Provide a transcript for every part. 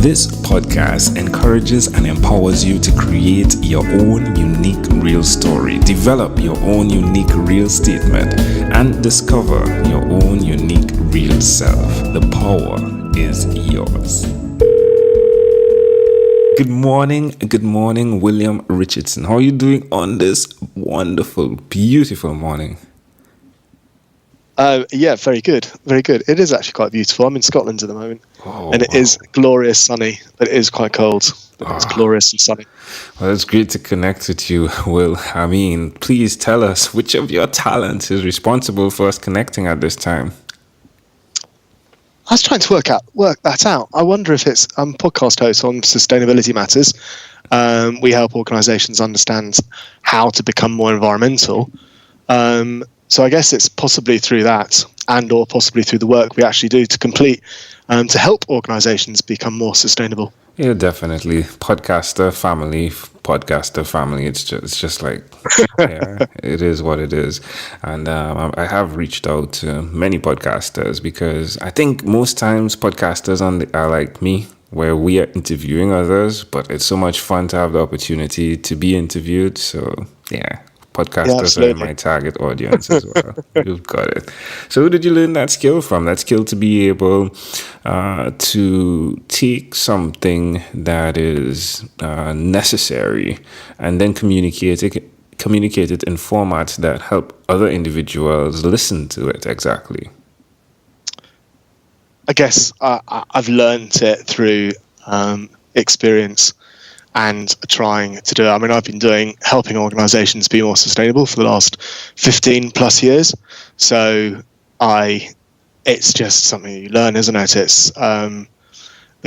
This podcast encourages and empowers you to create your own unique real story, develop your own unique real statement, and discover your own unique real self. The power is yours. Good morning, William Richardson. How are you doing on this wonderful, beautiful morning? Yeah, very good. It is actually quite beautiful. I'm in Scotland at the moment, and it is glorious sunny, but it is quite cold. But it's glorious and sunny. Well, it's great to connect with you, Will. I mean, please tell us which of your talents is responsible for us connecting at this time. I was trying to work that out. I wonder if it's podcast host on sustainability matters. We help organisations understand how to become more environmental. So I guess it's possibly through that, and or possibly through the work we actually do to help organisations become more sustainable. Yeah, definitely. Podcaster family. It's just like, yeah, it is what it is. And I have reached out to many podcasters because I think most times podcasters are like me, where we are interviewing others, but it's so much fun to have the opportunity to be interviewed. So, yeah. Podcasters are my target audience as well. You've got it. So who did you learn that skill from? That skill to be able to take something that is necessary and then communicate it in formats that help other individuals listen to it exactly. I guess I've learned it through experience and trying to do it. I mean, I've been helping organisations be more sustainable for the last 15 plus years. So it's just something you learn, isn't it? It's the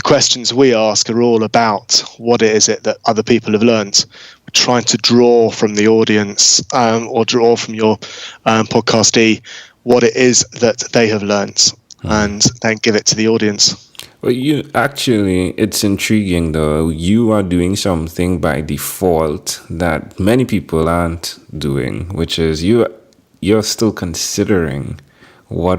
questions we ask are all about what is it that other people have learned. We're trying to draw from the audience or draw from your podcastee what it is that they have learned and then give it to the audience. Well, it's intriguing though. You are doing something by default that many people aren't doing, which is you're still considering what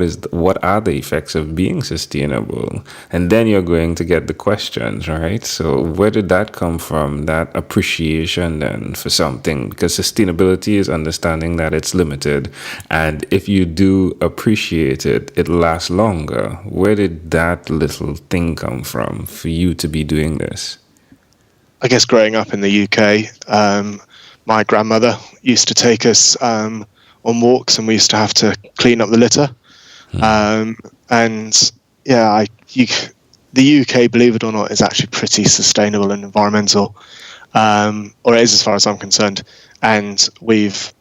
are the effects of being sustainable, and then you're going to get the questions, right? So where did that come from, that appreciation then for something? Because sustainability is understanding that it's limited, and if you do appreciate it, it lasts longer. Where did that little thing come from for you to be doing this? I guess growing up in the UK, my grandmother used to take us on walks, and we used to have to clean up the litter. And yeah, the UK, believe it or not, is actually pretty sustainable and environmental, or it is as far as I'm concerned. And we've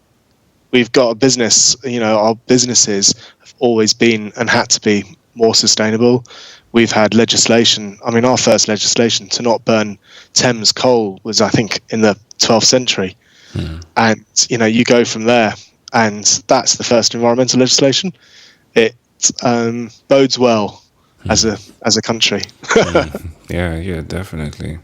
got a business. Our businesses have always been and had to be more sustainable. We've had legislation. I mean, our first legislation to not burn Thames coal was, I think, in the 12th century. And you go from there. And that's the first environmental legislation. It bodes well as a country. Yeah, definitely.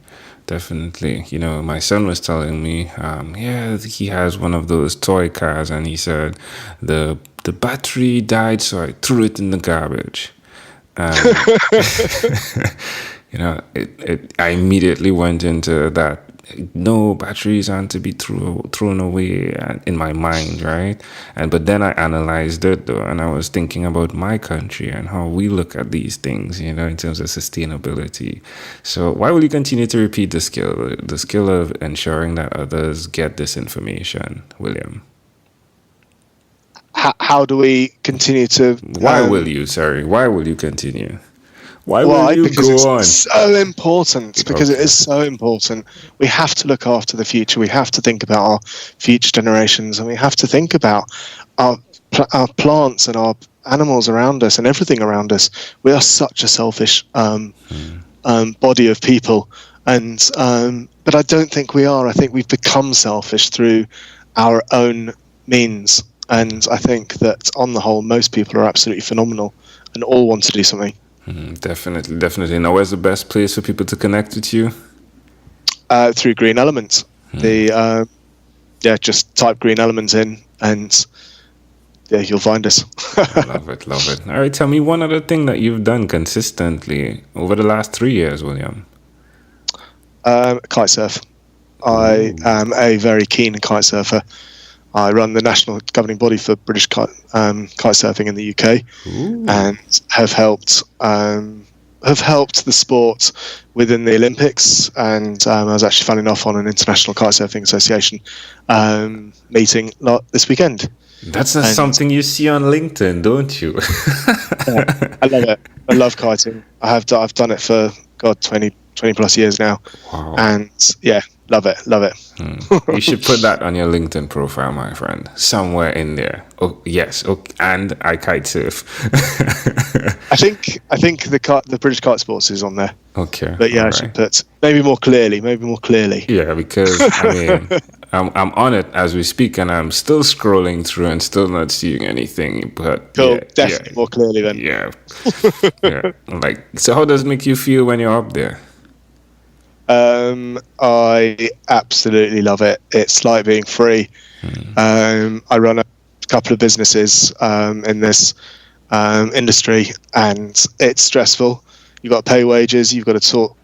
My son was telling me, he has one of those toy cars, and he said the battery died, so I threw it in the garbage. I immediately went into that. No, batteries aren't to be thrown away in my mind, right? But then I analyzed it though, and I was thinking about my country and how we look at these things, in terms of sustainability. So why will you continue to repeat the skill of ensuring that others get this information, William? How do we continue to? Why will you continue? Why will you because go on? It's so important. Because it is so important. We have to look after the future. We have to think about our future generations, and we have to think about our plants and our animals around us and everything around us. We are such a selfish body of people, and but I don't think we are. I think we've become selfish through our own means, and I think that on the whole, most people are absolutely phenomenal and all want to do something. Definitely. Now, where's the best place for people to connect with you? Through Green Elements. Just type Green Elements in, and you'll find us. Love it. All right, tell me one other thing that you've done consistently over the last 3 years, William. Kite surf. I am a very keen kite surfer. I run the national governing body for British kite surfing in the UK, and have helped the sport within the Olympics. And I was actually funny enough on an International Kite Surfing Association meeting this weekend. That's not something you see on LinkedIn, don't you? Yeah, I love it. I love kiting. I've done it for 20 plus years now. Wow. And yeah, love it. You should put that on your LinkedIn profile, my friend, somewhere in there. Oh yes, and I kite surf. I think the British Kite Sports is on there. Okay, but yeah, I should put maybe more clearly. Yeah, because I mean, I'm on it as we speak, and I'm still scrolling through and still not seeing anything. But cool, definitely more clearly then. Yeah, yeah. Like, so how does it make you feel when you're up there? I absolutely love it. It's like being free. I run a couple of businesses in this industry, and it's stressful. You've got to pay wages. You've got to talk,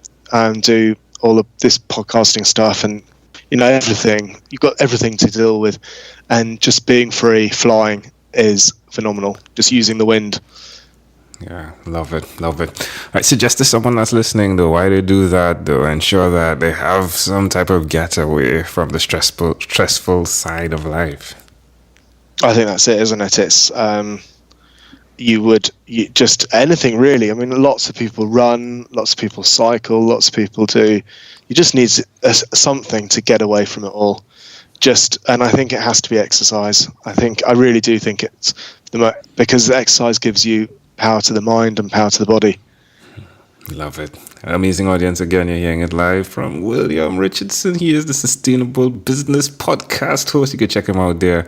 do all of this podcasting stuff, and everything. You've got everything to deal with, and just being free, flying is phenomenal. Just using the wind. Yeah, love it. I suggest to someone that's listening, though, why they do that, though, ensure that they have some type of getaway from the stressful side of life. I think that's it, isn't it? It's you just anything really. I mean, lots of people run, lots of people cycle, lots of people do. You just need something to get away from it all. And I think it has to be exercise. I really do think it's because the exercise gives you power to the mind and power to the body. Love it. Amazing audience. Again, you're hearing it live from William Richardson. He is the Sustainable Business Podcast host. You can check him out there.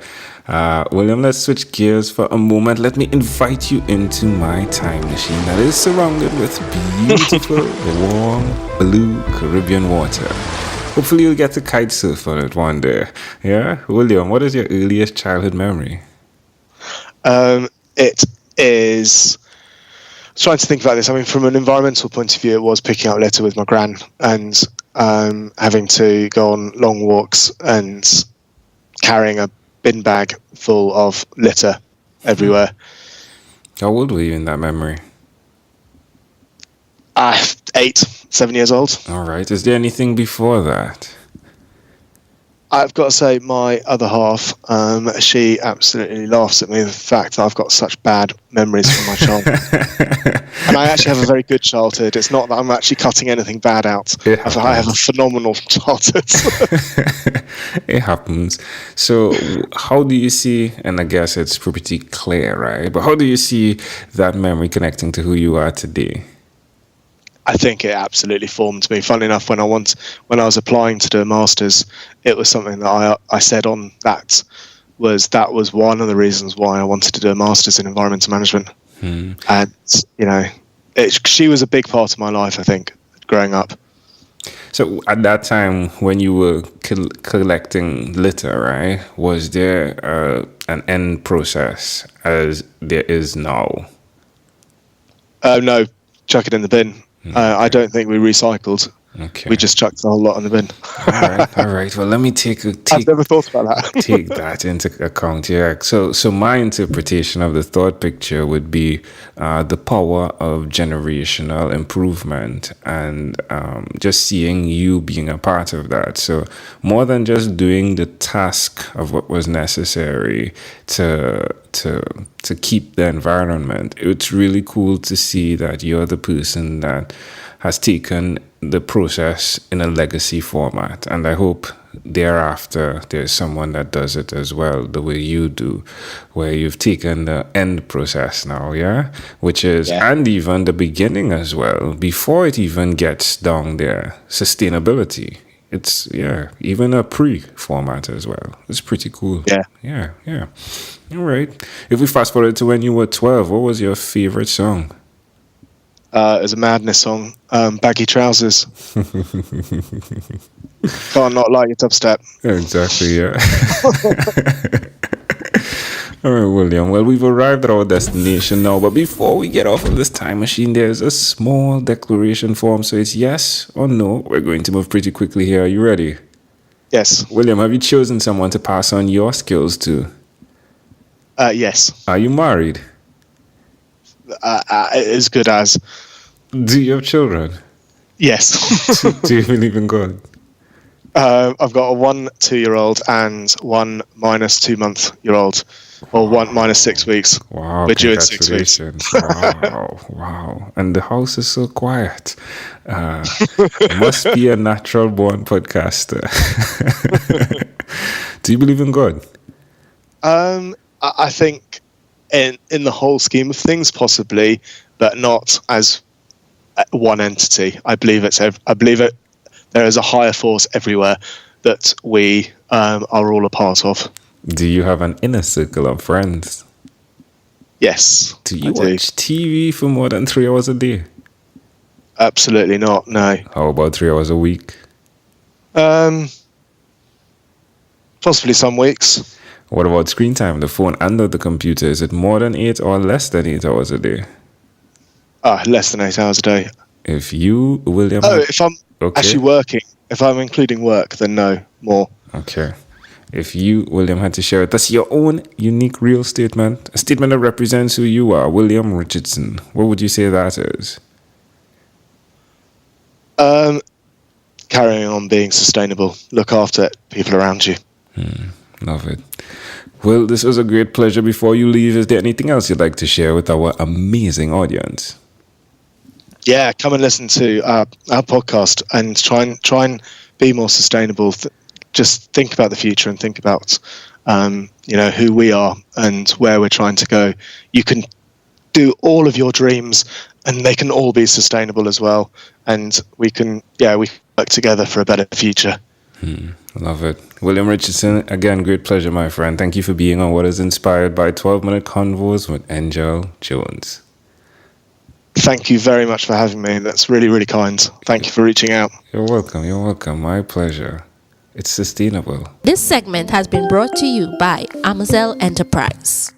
William, let's switch gears for a moment. Let me invite you into my time machine that is surrounded with beautiful, warm, blue Caribbean water. Hopefully you'll get to kite surf on it one day. Yeah? William, what is your earliest childhood memory? It is... I was trying to think about this. I mean, from an environmental point of view, it was picking up litter with my gran and having to go on long walks and carrying a bin bag full of litter everywhere. How old were you in that memory? 7 years old. All right. Is there anything before that? I've got to say, my other half, she absolutely laughs at me, the fact that I've got such bad memories from my childhood. And I actually have a very good childhood. It's not that I'm actually cutting anything bad out. I have a phenomenal childhood. It happens. So how do you see, and I guess it's pretty clear, right? But how do you see that memory connecting to who you are today? I think it absolutely formed me. Funnily enough, when I was applying to do a master's, it was something that I said on that was one of the reasons why I wanted to do a master's in environmental management. And she was a big part of my life, I think, growing up. So at that time, when you were collecting litter, right, was there an end process as there is now? No, chuck it in the bin. I don't think we recycled. Okay. We just chucked the whole lot in the bin. All right. Well, let me I've never thought about that. take that into account. Yeah. So my interpretation of the thought picture would be the power of generational improvement and just seeing you being a part of that. So more than just doing the task of what was necessary to keep the environment, it's really cool to see that you're the person that has taken the process in a legacy format. And I hope thereafter there's someone that does it as well, the way you do, where you've taken the end process now, yeah? Which is, and even the beginning as well, before it even gets down there, sustainability. It's, even a pre-format as well. It's pretty cool. Yeah. All right. If we fast forward to when you were 12, what was your favorite song? It was a Madness song, Baggy Trousers. Can't not like your dubstep. Exactly, yeah. All right, William. Well, we've arrived at our destination now, but before we get off of this time machine, there's a small declaration form. So it's yes or no. We're going to move pretty quickly here. Are you ready? Yes. William, have you chosen someone to pass on your skills to? Yes. Are you married? As good as. Do you have children? Yes. Do you believe in God? I've got a 1 2-year-old and one minus 2-month-year-old, or one minus 6 weeks. Wow, We're due in 6 weeks. congratulations. Wow. And the house is so quiet. Must be a natural born podcaster. Do you believe in God? I think in the whole scheme of things, possibly, but not as one entity. I believe it. There is a higher force everywhere that we are all a part of. Do you have an inner circle of friends? Yes. Do you watch TV for more than 3 hours a day? Absolutely not. No. How about 3 hours a week? Possibly some weeks. What about screen time, the phone and the computer? Is it more than 8 or less than 8 hours a day? Less than 8 hours a day. If you, William... if I'm actually working, if I'm including work, then no, more. Okay. If you, William, had to share with us your own unique real statement, a statement that represents who you are, William Richardson, what would you say that is? Carrying on being sustainable. Look after people around you. Love it. Well, this was a great pleasure. Before you leave, is there anything else you'd like to share with our amazing audience? Yeah, come and listen to our podcast and try and be more sustainable. Just think about the future and think about who we are and where we're trying to go. You can do all of your dreams and they can all be sustainable as well. And we can work together for a better future. Love it. William Richardson, again, great pleasure, my friend. Thank you for being on what is inspired by 12-Minute Convos with Angel Jones. Thank you very much for having me. That's really, really kind. Thank you for reaching out. You're welcome. My pleasure. It's sustainable. This segment has been brought to you by Amazel Enterprise.